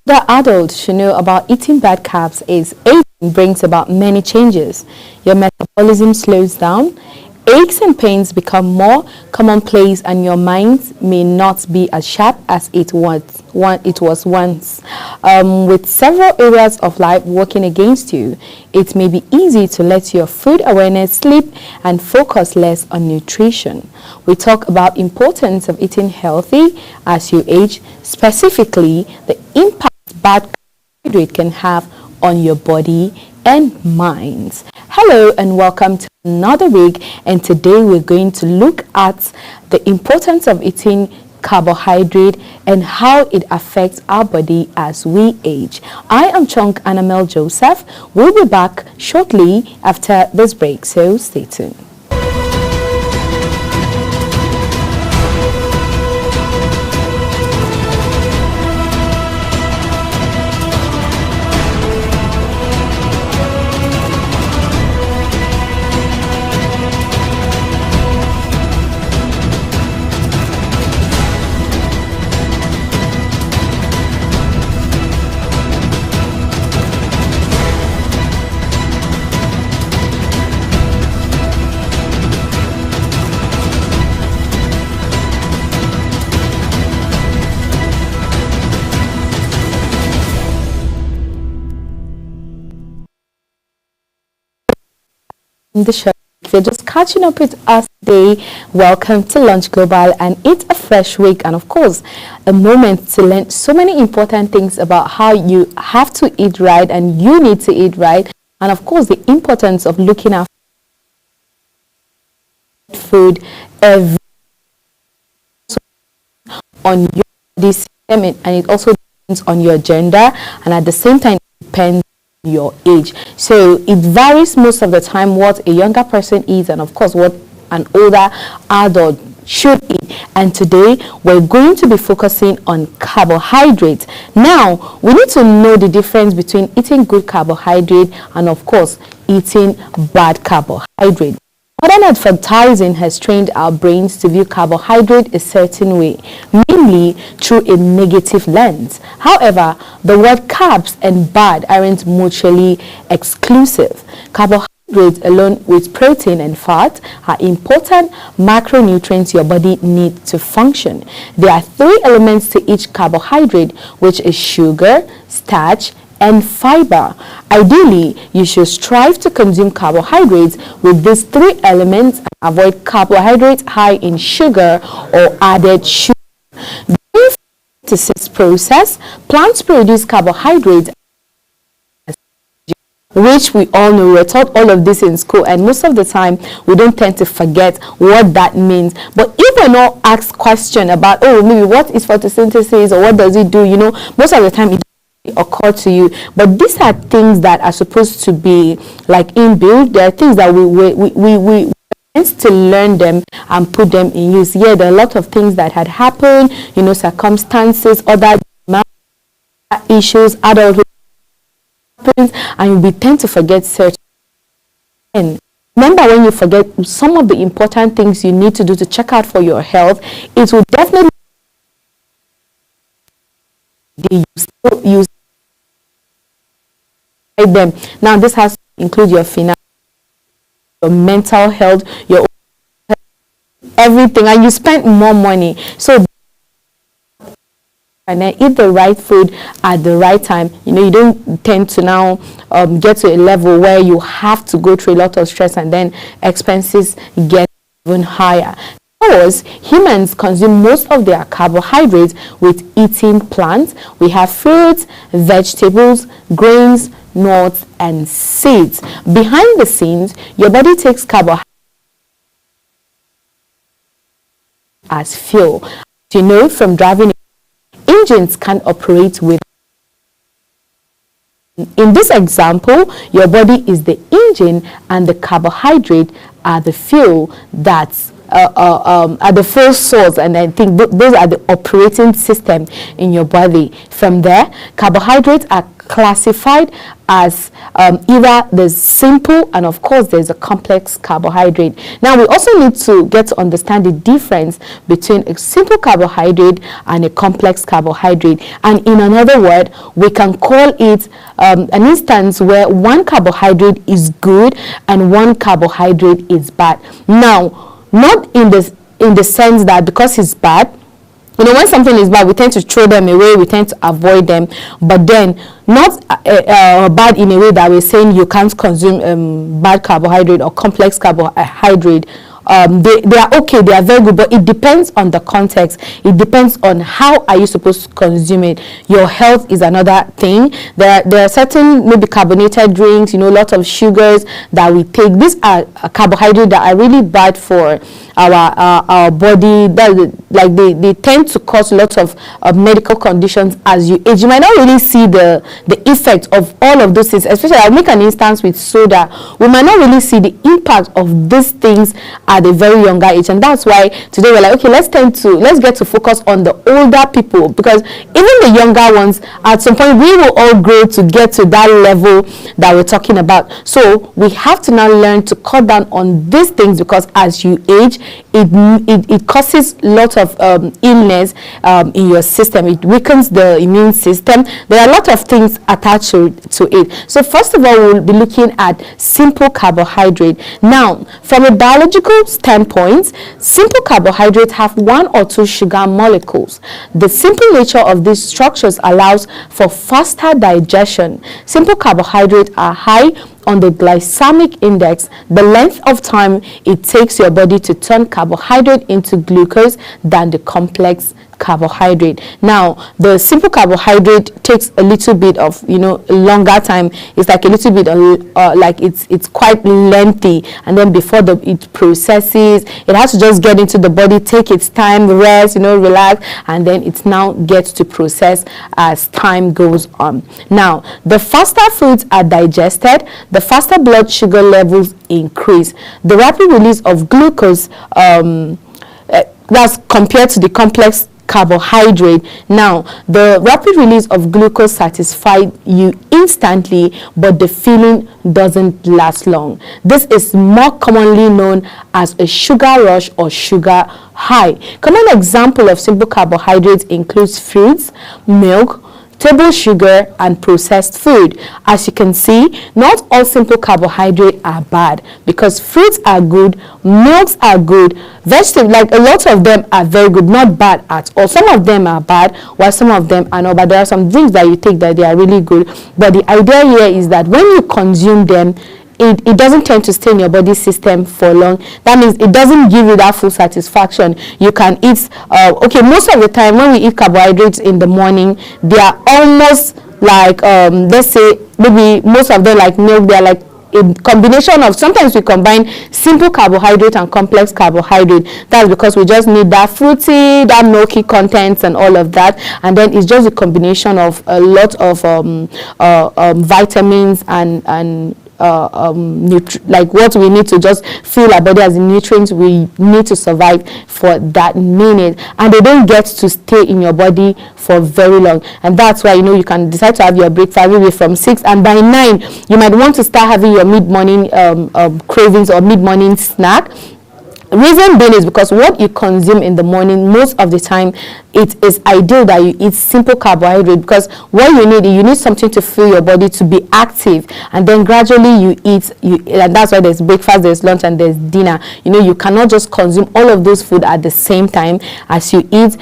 The adult should know about eating bad carbs is aging brings about many changes. Your metabolism slows down, aches and pains become more commonplace, and your mind may not be as sharp as it was once. With several areas of life working against you, it may be easy to let your food awareness slip and focus less on nutrition. We talk about importance of eating healthy as you age, specifically the impact bad carbohydrate can have on your body and minds. Hello and welcome to another week, and today we're going to look at the importance of eating carbohydrate and how it affects our body as we age. I am Chunk Annamel Joseph. We'll be back shortly after this break, so stay tuned. The show. If you're just catching up with us today, welcome to Lunch Global, and it's a fresh week and of course a moment to learn so many important things about how you have to eat right and you need to eat right, and of course the importance of looking after food every on your body system, and it also depends on your gender, and at the same time it depends your age. So it varies most of the time what a younger person eats and of course what an older adult should eat. And today we're going to be focusing on carbohydrates. Now we need to know the difference between eating good carbohydrate and of course eating bad carbohydrate. Modern advertising has trained our brains to view carbohydrate a certain way, mainly through a negative lens. However, the word carbs and bad aren't mutually exclusive. Carbohydrates alone with protein and fat are important macronutrients your body needs to function. There are three elements to each carbohydrate, which is sugar, starch, and fiber. Ideally, you should strive to consume carbohydrates with these three elements and avoid carbohydrates high in sugar or added sugar. During the photosynthesis process, plants produce carbohydrates, which we all know. We're taught all of this in school, and most of the time we don't tend to forget what that means. But if we're not asked question about, oh, maybe what is photosynthesis or what does it do, most of the time it occur to you. But these are things that are supposed to be like inbuilt. There are things that we tend to learn them and put them in use. Yeah, there are a lot of things that had happened, circumstances, other issues, adulthood happens, and we tend to forget certain. Remember, when you forget some of the important things you need to do to check out for your health, it will definitely use them. Now this has to include your finance, your mental health, your everything, and you spend more money. So and then eat the right food at the right time. You don't tend to now get to a level where you have to go through a lot of stress and then expenses get even higher. Because humans consume most of their carbohydrates with eating plants. We have fruits, vegetables, grains, nuts, and seeds. Behind the scenes, your body takes carbohydrates as fuel. From driving, engines can operate with. In this example, your body is the engine and the carbohydrate are the fuel that's are the fuel source, and I think those are the operating system in your body. From there, carbohydrates are classified as either the simple and of course there's a complex carbohydrate. Now we also need to get to understand the difference between a simple carbohydrate and a complex carbohydrate, and in another word we can call it an instance where one carbohydrate is good and one carbohydrate is bad. Now, not in the sense that because it's bad, when something is bad, we tend to throw them away, we tend to avoid them, but then not bad in a way that we're saying you can't consume bad carbohydrate or complex carbohydrate. They are okay, they are very good, but it depends on the context. It depends on how are you supposed to consume it. Your health is another thing. There are certain maybe carbonated drinks, lots of sugars that we take. These are carbohydrates that are really bad for our body. They tend to cause lots of medical conditions as you age. You might not really see the effect of all of those things, especially I'll make an instance with soda. We might not really see the impact of these things at a very younger age, and that's why today we're like, okay, let's get to focus on the older people, because even the younger ones at some point we will all grow to get to that level that we're talking about. So we have to now learn to cut down on these things, because as you age it causes lots of illness in your system. It weakens the immune system. There are a lot of things attached to it. So first of all, we'll be looking at simple carbohydrate. Now, from a biological standpoint, simple carbohydrates have one or two sugar molecules. The simple nature of these structures allows for faster digestion. Simple carbohydrates are high on the glycemic index, the length of time it takes your body to turn carbohydrate into glucose, than the complex carbohydrate. Now, the simple carbohydrate takes a little bit of longer time. It's like a little bit like it's quite lengthy, and then before it processes, it has to just get into the body, take its time, rest, relax, and then it now gets to process as time goes on. Now, the faster foods are digested, the faster blood sugar levels increase. The rapid release of glucose that's compared to the complex carbohydrate. Now, the rapid release of glucose satisfies you instantly, but the feeling doesn't last long. This is more commonly known as a sugar rush or sugar high. Common example of simple carbohydrates includes fruits, milk, table sugar, and processed food. As you can see, not all simple carbohydrates are bad, because fruits are good, milks are good, vegetables, like a lot of them are very good, not bad at all. Some of them are bad, while some of them are not, but there are some drinks that you take that they are really good. But the idea here is that when you consume them, it doesn't tend to stay in your body system for long. That means it doesn't give you that full satisfaction. You can eat, most of the time when we eat carbohydrates in the morning, they are almost like, let's say, maybe most of them like milk, they are like a combination of, sometimes we combine simple carbohydrate and complex carbohydrate. That's because we just need that fruity, that milky contents and all of that, and then it's just a combination of a lot of vitamins and like what we need to just fill our body as the nutrients we need to survive for that minute, and they don't get to stay in your body for very long. And that's why you can decide to have your breakfast maybe from 6, and by 9 you might want to start having your mid-morning cravings or mid-morning snack. Reason being is because what you consume in the morning, most of the time it is ideal that you eat simple carbohydrate, because what you need something to fill your body to be active, and then gradually you eat, and that's why there's breakfast, there's lunch, and there's dinner. You cannot just consume all of those food at the same time. As you eat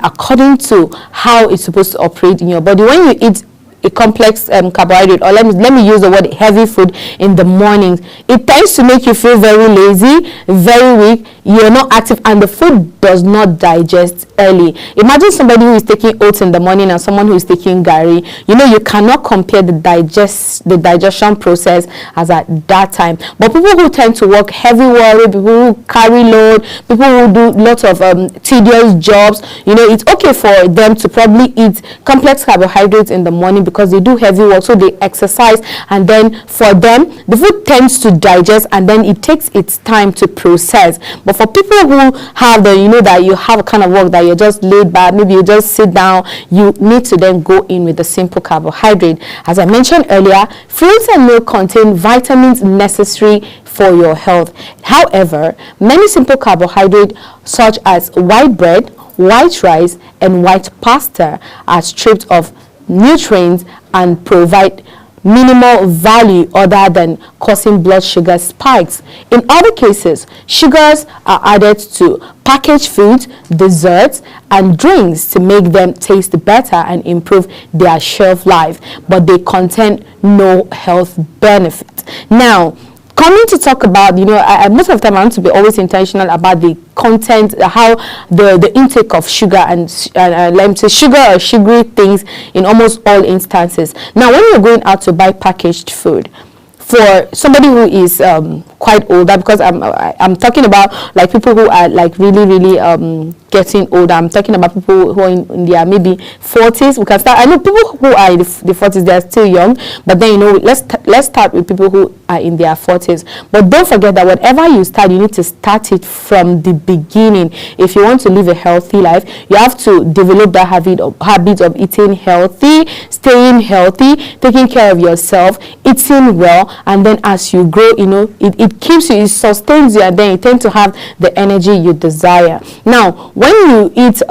according to how it's supposed to operate in your body. When you eat a complex carbohydrate, or let me use the word heavy food in the mornings, it tends to make you feel very lazy, very weak, you're not active, and the food does not digest early. Imagine somebody who is taking oats in the morning and someone who is taking gari. You cannot compare the digestion process as at that time. But people who tend to work heavy work, people who carry load, people who do lots of tedious jobs, it's okay for them to probably eat complex carbohydrates in the morning, because they do heavy work, so they exercise, and then for them the food tends to digest, and then it takes its time to process. But for people who have that you have a kind of work that you're just laid back, maybe you just sit down, you need to then go in with the simple carbohydrate. As I mentioned earlier, fruits and milk contain vitamins necessary for your health. However, many simple carbohydrates such as white bread, white rice, and white pasta are stripped of nutrients and provide minimal value other than causing blood sugar spikes. In other cases, sugars are added to packaged foods, desserts, and drinks to make them taste better and improve their shelf life, but they contain no health benefit. Now, coming to talk about, most of the time I want to be always intentional about the content, how the intake of sugar and let me say sugar or sugary things in almost all instances. Now, when you're going out to buy packaged food, for somebody who is quite older, because I'm talking about like people who are like really getting older. I'm talking about people who are in their maybe 40s. We can start. I know people who are in the 40s, they are still young, but then let's start with people who are in their 40s. But don't forget that whatever you start, you need to start it from the beginning. If you want to live a healthy life, you have to develop that habit of eating healthy, staying healthy, taking care of yourself, eating well, and then as you grow, it keeps you, it sustains you, and then you tend to have the energy you desire. Now, when you eat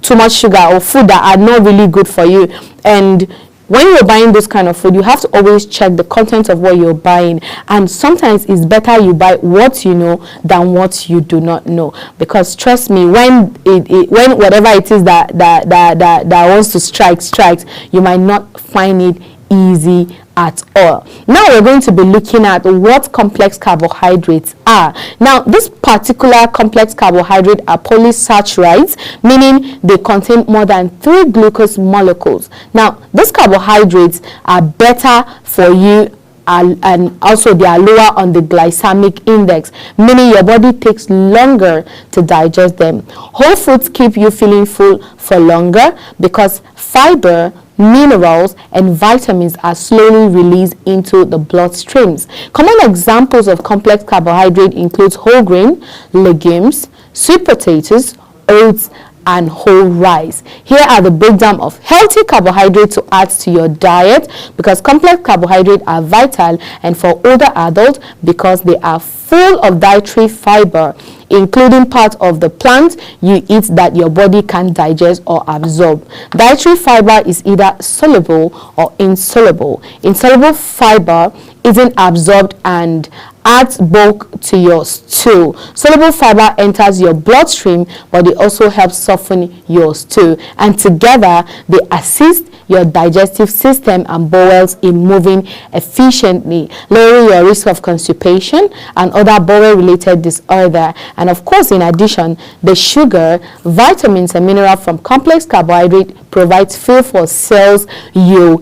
too much sugar or food that are not really good for you, and when you're buying this kind of food, you have to always check the content of what you're buying. And sometimes it's better you buy what you know than what you do not know, because trust me, when whatever it is that wants to strikes, you might not find it easy at all. Now we're going to be looking at what complex carbohydrates are. Now, this particular complex carbohydrate are polysaccharides, meaning they contain more than 3 glucose molecules. Now, these carbohydrates are better for you, and also they are lower on the glycemic index, meaning your body takes longer to digest them. Whole foods keep you feeling full for longer because fiber, minerals, and vitamins are slowly released into the bloodstreams. Common examples of complex carbohydrate includes whole grain, legumes, sweet potatoes, oats, and whole rice. Here are the breakdown of healthy carbohydrates to add to your diet, because complex carbohydrates are vital, and for older adults because they are full of dietary fiber, including part of the plant you eat that your body can digest or absorb. Dietary fiber is either soluble or insoluble. Insoluble fiber isn't absorbed and adds bulk to your stool. Soluble fiber enters your bloodstream, but it also helps soften your stool, and together they assist your digestive system and bowels in moving efficiently, lowering your risk of constipation and other bowel related disorder. And of course, in addition, the sugar, vitamins, and minerals from complex carbohydrate provides fuel for cells your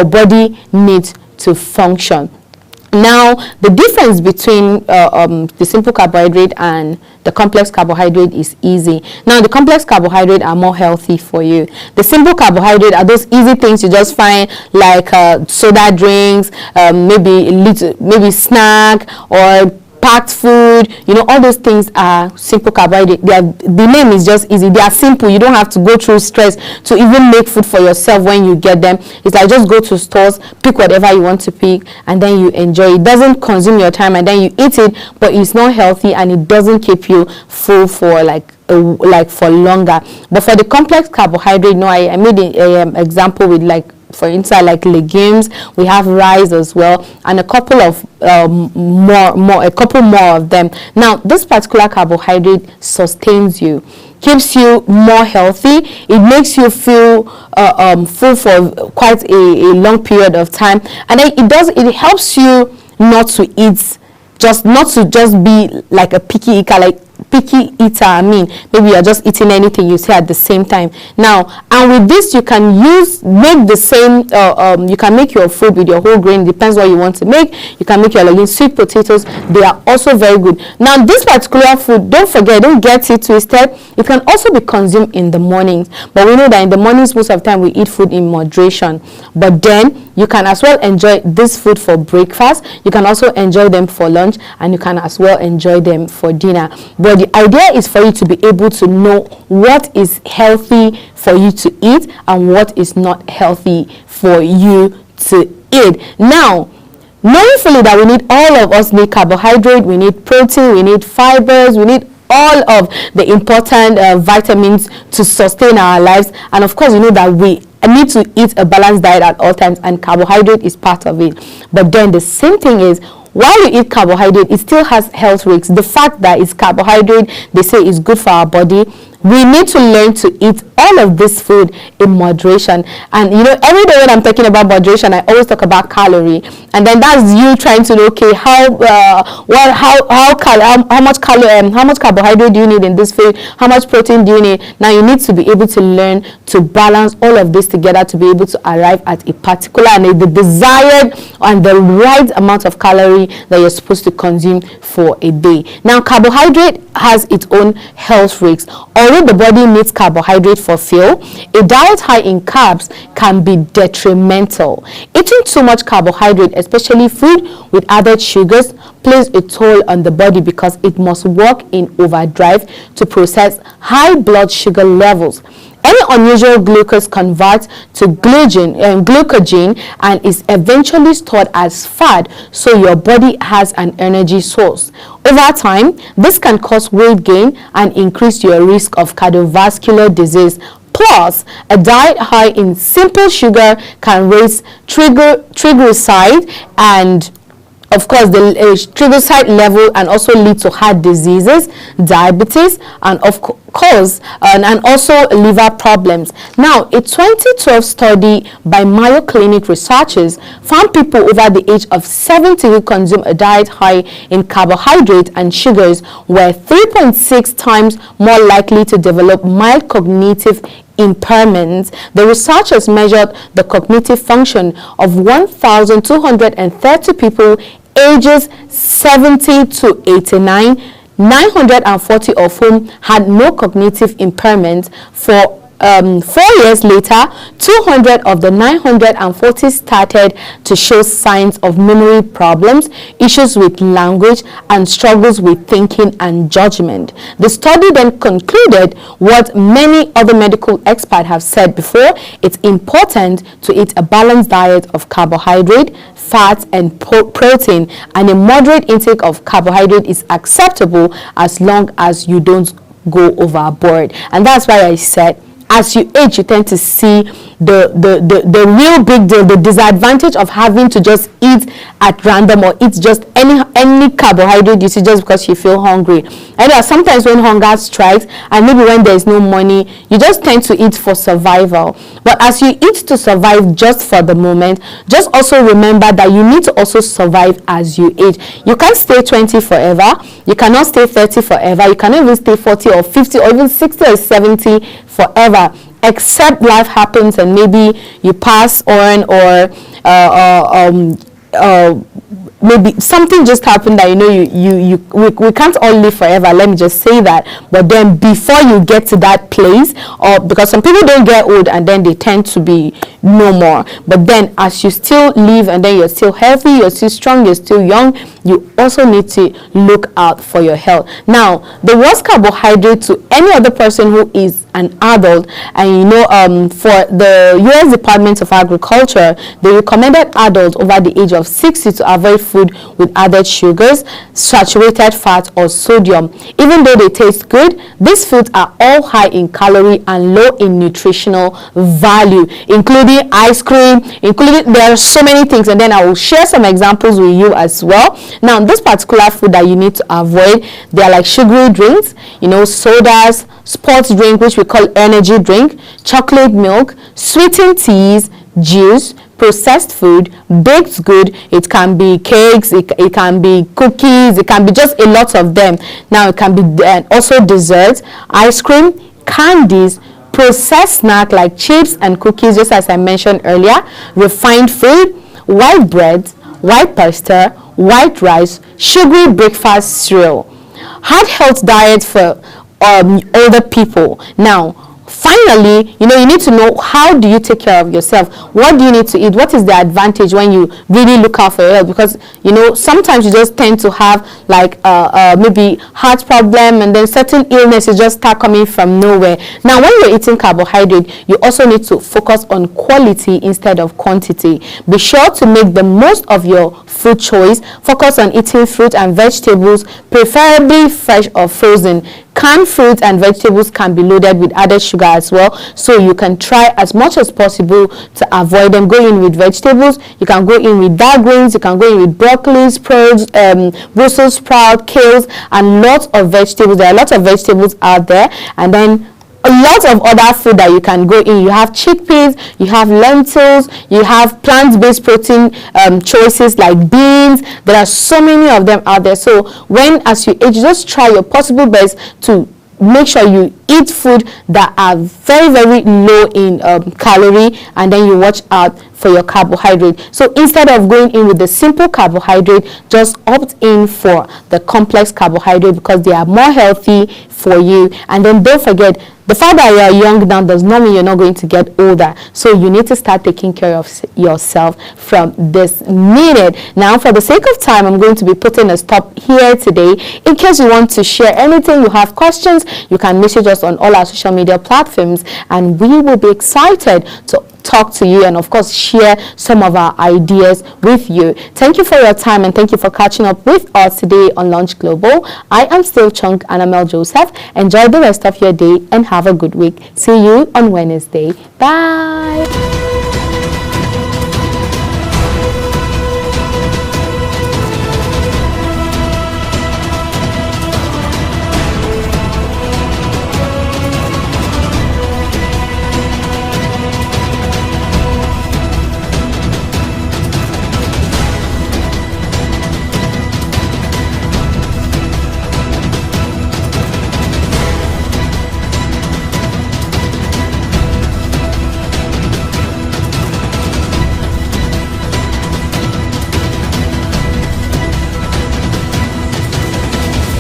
body needs to function. Now, the difference between the simple carbohydrate and the complex carbohydrate is easy. Now, the complex carbohydrate are more healthy for you. The simple carbohydrate are those easy things you just find, like soda drinks, maybe snack or packed food, all those things are simple carbohydrate. The name is just easy. They are simple. You don't have to go through stress to even make food for yourself when you get them. It's like just go to stores, pick whatever you want to pick, and then you enjoy it. It doesn't consume your time, and then you eat it, but it's not healthy and it doesn't keep you full for for longer. But for the complex carbohydrate, I made an example with for instance, like legumes, we have rice as well, and a couple of more of them. Now, this particular carbohydrate sustains you, keeps you more healthy. It makes you feel full for quite a long period of time, and then it helps you not to eat. Not to just be like a picky eater, like picky eater, maybe you're just eating anything you see at the same time. Now, and with this, you can make the same, you can make your food with your whole grain, depends what you want to make. You can make your legumes, sweet potatoes, they are also very good. Now, this particular food, don't forget, don't get it twisted, it can also be consumed in the mornings, but we know that in the mornings, most of the time, we eat food in moderation, but then you can as well enjoy this food for breakfast, you can also enjoy them for lunch, and you can as well enjoy them for dinner. But the idea is for you to be able to know what is healthy for you to eat and what is not healthy for you to eat. Now, knowing fully that all of us need carbohydrate, we need protein, we need fibers, we need all of the important vitamins to sustain our lives, and of course, you know that we need to eat a balanced diet at all times, and carbohydrate is part of it. But then the same thing is, while you eat carbohydrate, it still has health risks. The fact that it's carbohydrate, they say, is good for our body. We need to learn to eat all of this food in moderation. And you know, every day when I'm talking about moderation, I always talk about calorie, and then that's you trying to know, okay, how much carbohydrate do you need in this food, how much protein do you need. Now you need to be able to learn to balance all of this together to be able to arrive at a particular and the desired and the right amount of calorie that you're supposed to consume for a day. Now, carbohydrate has its own health risks. Although the body needs carbohydrate for fuel, a diet high in carbs can be detrimental. Eating too much carbohydrate, especially food with added sugars, plays a toll on the body because it must work in overdrive to process high blood sugar levels. Any unusual glucose converts to glycogen and is eventually stored as fat, so your body has an energy source. Over time, this can cause weight gain and increase your risk of cardiovascular disease. Plus, a diet high in simple sugar can raise triglyceride and of course the triglyceride level, and also lead to heart diseases, diabetes, and of course and also liver problems. Now, a 2012 study by Mayo Clinic researchers found people over the age of 70 who consume a diet high in carbohydrate and sugars were 3.6 times more likely to develop mild cognitive impairments. The researchers measured the cognitive function of 1,230 people ages 70 to 89, 940 of whom had no cognitive impairment. For 4 years later, 200 of the 940 started to show signs of memory problems, issues with language, and struggles with thinking and judgment. The study then concluded what many other medical experts have said before: it's important to eat a balanced diet of carbohydrate, fat, and protein, and a moderate intake of carbohydrate is acceptable as long as you don't go overboard. And that's why I said, as you age, you tend to see the real big deal, the disadvantage of having to just eat at random or eat just any carbohydrate you see just because you feel hungry. And there are sometimes when hunger strikes, and maybe when there is no money, you just tend to eat for survival. But as you eat to survive just for the moment, just also remember that you need to also survive as you age. You can't stay 20 forever, you cannot stay 30 forever, you cannot even stay 40 or 50 or even 60 or 70 forever, except life happens and maybe you pass on, or maybe something just happened that we can't all live forever, let me just say that. But then before you get to that place, or because some people don't get old and then they tend to be no more, but then as you still live and then you're still healthy, you're still strong, you're still young, you also need to look out for your health. Now, the worst carbohydrate to any other person who is an adult, and for the U.S. Department of Agriculture, they recommended adults over the age of 60 to avoid food with added sugars, saturated fat, or sodium. Even though they taste good, these foods are all high in calorie and low in nutritional value, including ice cream, there are so many things, and then I will share some examples with you as well. Now, this particular food that you need to avoid, they are like sugary drinks, sodas, sports drink, which we call energy drink, chocolate milk, sweetened teas, juice, processed food, baked good, it can be cakes, it can be cookies, it can be just a lot of them. Now it can be also desserts, ice cream, candies, processed snack like chips and cookies, just as I mentioned earlier, refined food, white bread, white pasta, white rice, sugary breakfast cereal. Heart health diet for older people. Now, finally, you need to know, how do you take care of yourself? What do you need to eat? What is the advantage when you really look out for your health? Because sometimes you just tend to have like maybe heart problem, and then certain illnesses just start coming from nowhere. Now when you're eating carbohydrate, you also need to focus on quality instead of quantity. Be sure to make the most of your food choice. Focus on eating fruit and vegetables, preferably fresh or frozen. Canned fruits and vegetables can be loaded with added sugar as well, so you can try as much as possible to avoid them. Go in with vegetables, you can go in with dark greens, you can go in with broccoli, sprouts, Brussels sprout, kales, and lots of vegetables. There are lots of vegetables out there, and then a lot of other food that you can go in. You have chickpeas, you have lentils, you have plant-based protein choices like beans. There are so many of them out there. So as you age, just try your possible best to make sure you eat food that are very, very low in calorie, and then you watch out for your carbohydrate. So instead of going in with the simple carbohydrate, just opt in for the complex carbohydrate, because they are more healthy for you. And then don't forget, the fact that you are young now does not mean you're not going to get older. So you need to start taking care of yourself from this minute. Now, for the sake of time, I'm going to be putting a stop here today. In case you want to share anything, you have questions, you can message us on all our social media platforms, and we will be excited to talk to you and of course share some of our ideas with you. Thank you for your time, and thank you for catching up with us today on Lunch Global. I am still Chunk Annamel Joseph. Enjoy the rest of your day and have a good week. See you on Wednesday. Bye.